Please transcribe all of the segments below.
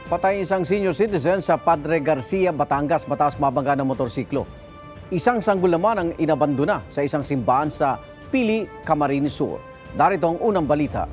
Patay isang senior citizen sa Padre Garcia, Batangas matapos mabangga ng motorsiklo. Isang sanggol naman ang inabandona sa isang simbahan sa Pili, Camarines Sur. Darito ang unang balita.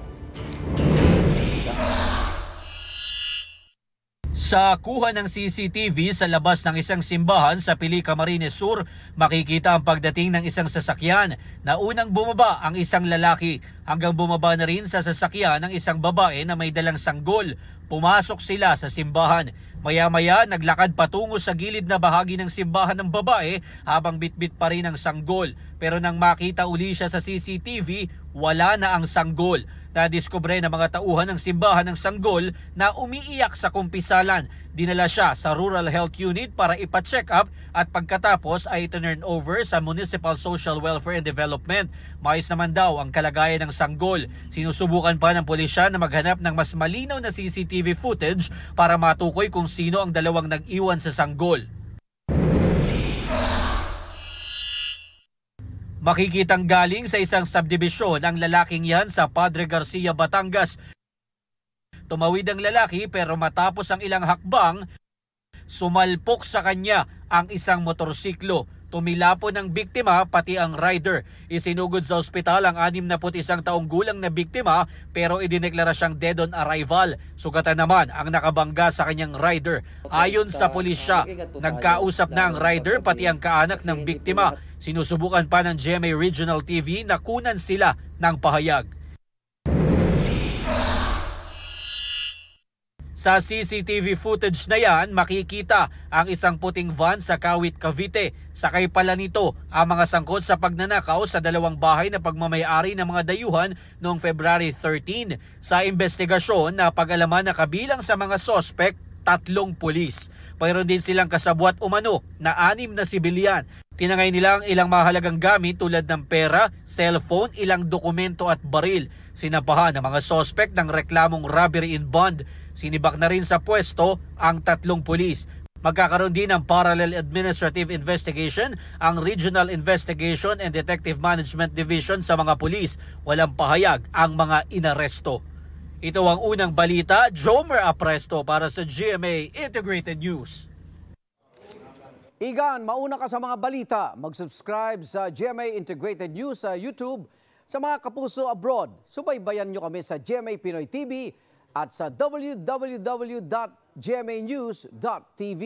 Sa kuha ng CCTV sa labas ng isang simbahan sa Pili, Camarines Sur, makikita ang pagdating ng isang sasakyan na unang bumaba ang isang lalaki hanggang bumaba na rin sa sasakyan ng isang babae na may dalang sanggol. Pumasok sila sa simbahan. Maya-maya naglakad patungo sa gilid na bahagi ng simbahan ng babae habang bitbit pa rin ang sanggol. Pero nang makita uli siya sa CCTV, wala na ang sanggol. Nadiskubre ng mga tauhan ng simbahan ng sanggol na umiiyak sa kumpisalan. Dinala siya sa Rural Health Unit para ipa-check up at pagkatapos ay turn over sa Municipal Social Welfare and Development. Mais naman daw ang kalagayan ng sanggol. Sinusubukan pa ng pulisya na maghanap ng mas malinaw na CCTV footage para matukoy kung sino ang dalawang nag-iwan sa sanggol. Makikitang galing sa isang subdivision ang lalaking yan sa Padre Garcia, Batangas. Tumawid ang lalaki pero matapos ang ilang hakbang, sumalpok sa kanya ang isang motorsiklo. Tumilapon ng biktima pati ang rider. Isinugod sa ospital ang 61 taong gulang na biktima pero idineklara siyang dead on arrival. Sugatan naman ang nakabangga sa kanyang rider. Ayon sa pulisya, nagkausap na ang rider pati ang kaanak ng biktima. Sinusubukan pa ng GMA Regional TV na kunan sila ng pahayag. Sa CCTV footage na yan, makikita ang isang puting van sa Kawit, Cavite. Sakay pala nito ang mga sangkot sa pagnanakaw sa dalawang bahay na pagmamayari ng mga dayuhan noong February 13. Sa investigasyon, napag-alaman na kabilang sa mga sospek, 3 pulis. Mayroon din silang kasabwat umano na 6 na sibilyan. Tinangay nila ang ilang mahalagang gamit tulad ng pera, cellphone, ilang dokumento at baril. Sinampahan ng mga sospek ng reklamong robbery in bond. Sinibak na rin sa pwesto ang 3 pulis. Magkakaroon din ng parallel administrative investigation ang Regional Investigation and Detective Management Division sa mga pulis. Walang pahayag ang mga inaresto. Ito ang unang balita. Jomer Apresto para sa GMA Integrated News. Igan, mauna ka sa mga balita. Mag-subscribe sa GMA Integrated News sa YouTube. Sa mga kapuso abroad, subaybayan nyo kami sa GMA Pinoy TV at sa www.gmanews.tv.